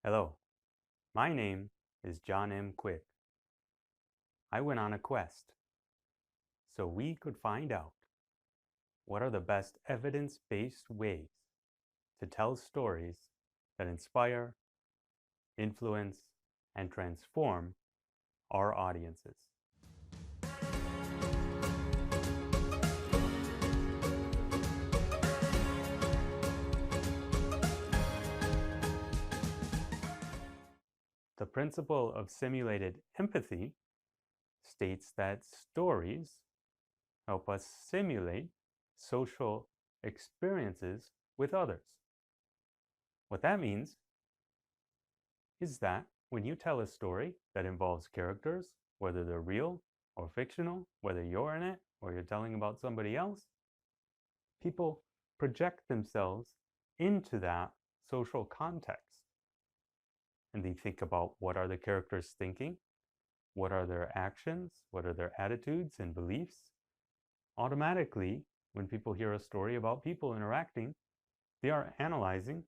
Hello, my name is John M. Quick. I went on a quest so we could find out what are the best evidence-based ways to tell stories that inspire, influence, and transform our audiences. The principle of simulated empathy states that stories help us simulate social experiences with others. What that means is that when you tell a story that involves characters, whether they're real or fictional, whether you're in it or you're telling about somebody else, people project themselves into that social context. And they think about what are the characters thinking, what are their actions, what are their attitudes and beliefs. Automatically, when people hear a story about people interacting, they are analyzing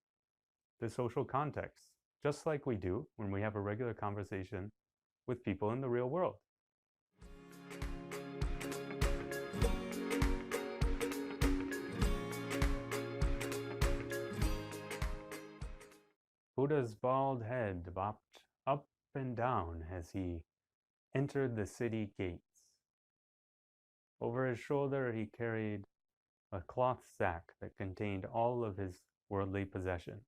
the social context, just like we do when we have a regular conversation with people in the real world. Buddha's bald head bopped up and down as he entered the city gates. Over his shoulder, he carried a cloth sack that contained all of his worldly possessions.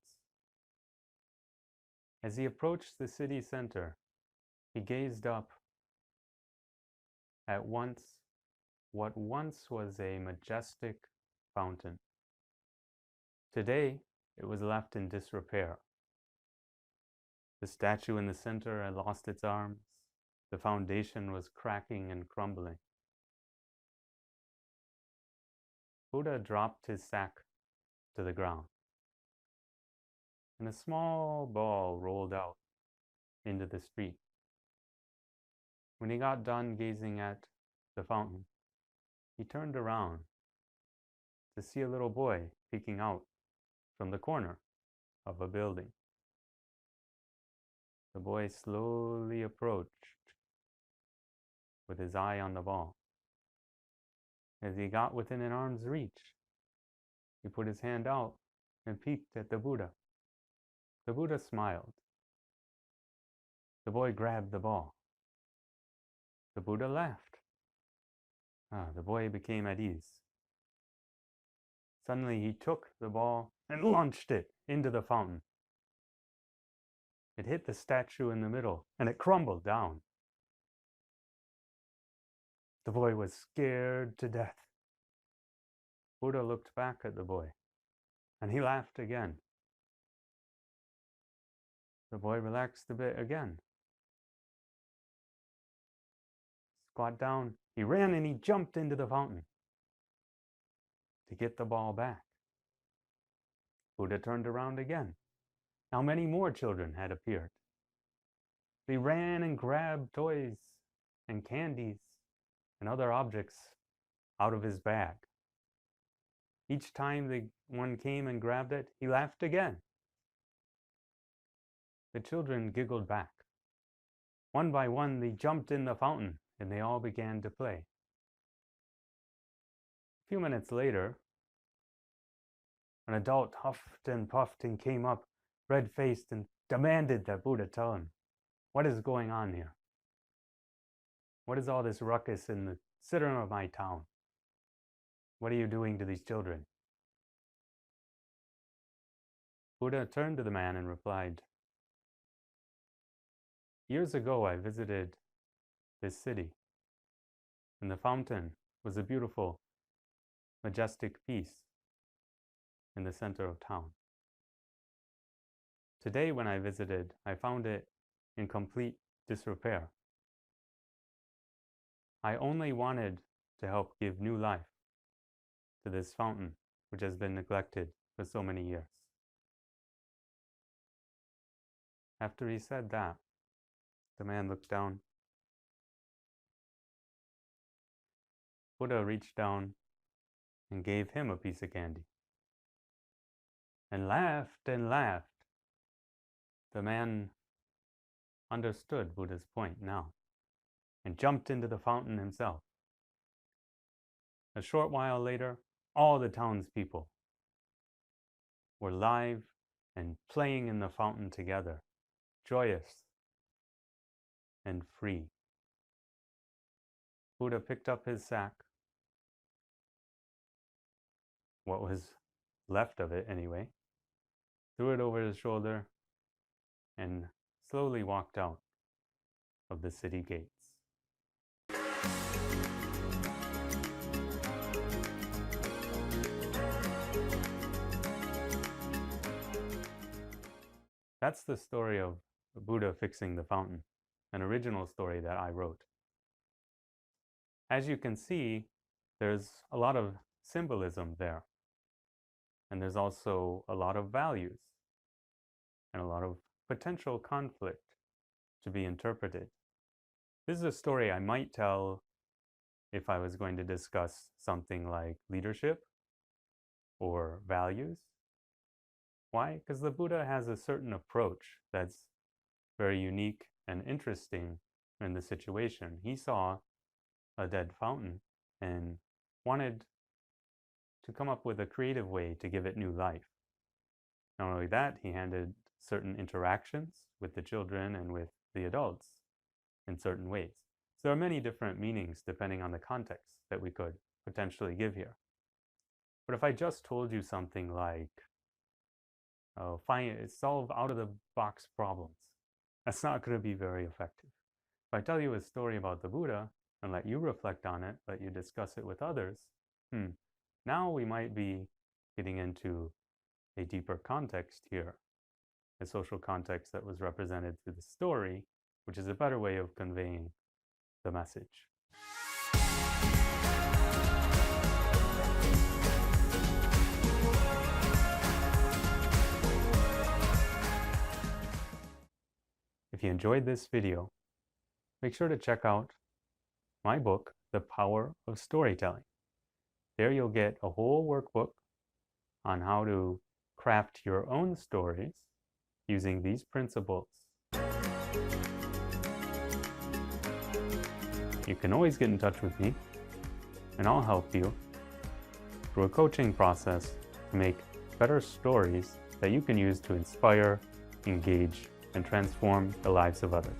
As he approached the city center, he gazed up at what once was a majestic fountain. Today, it was left in disrepair. The statue in the center had lost its arms. The foundation was cracking and crumbling. Buddha dropped his sack to the ground, and a small ball rolled out into the street. When he got done gazing at the fountain, he turned around to see a little boy peeking out from the corner of a building. The boy slowly approached with his eye on the ball. As he got within an arm's reach, he put his hand out and peeked at the Buddha. The Buddha smiled. The boy grabbed the ball. The Buddha laughed. The boy became at ease. Suddenly he took the ball and launched it into the fountain. It hit the statue in the middle and it crumbled down. The boy was scared to death. Buddha looked back at the boy and he laughed again. The boy relaxed a bit again. Squat down, he ran and he jumped into the fountain to get the ball back. Buddha turned around again. Now many more children had appeared. They ran and grabbed toys and candies and other objects out of his bag. Each time one came and grabbed it, he laughed again. The children giggled back. One by one, they jumped in the fountain and they all began to play. A few minutes later, an adult huffed and puffed and came up, red-faced, and demanded that Buddha tell him, what is going on here? What is all this ruckus in the center of my town? What are you doing to these children? Buddha turned to the man and replied, years ago I visited this city, and the fountain was a beautiful, majestic piece in the center of town. Today when I visited, I found it in complete disrepair. I only wanted to help give new life to this fountain, which has been neglected for so many years. After he said that, the man looked down. Buddha reached down and gave him a piece of candy and laughed The man understood Buddha's point now and jumped into the fountain himself. A short while later, all the townspeople were live and playing in the fountain together, joyous and free. Buddha picked up his sack, what was left of it anyway, threw it over his shoulder, and slowly walked out of the city gates. That's the story of Buddha fixing the fountain, an original story that I wrote. As you can see, there's a lot of symbolism there. And there's also a lot of values and a lot of potential conflict to be interpreted. This is a story I might tell if I was going to discuss something like leadership or values. Why? Because the Buddha has a certain approach that's very unique and interesting in the situation. He saw a dead fountain and wanted to come up with a creative way to give it new life. Not only that, he handled certain interactions with the children and with the adults in certain ways. So there are many different meanings depending on the context that we could potentially give here. But if I just told you something like, solve out-of-the-box problems, that's not going to be very effective. If I tell you a story about the Buddha and let you reflect on it, let you discuss it with others, now we might be getting into a deeper context here, a social context that was represented through the story, which is a better way of conveying the message. If you enjoyed this video, make sure to check out my book, The Power of Storytelling. There you'll get a whole workbook on how to craft your own stories using these principles. You can always get in touch with me, and I'll help you through a coaching process to make better stories that you can use to inspire, engage, and transform the lives of others.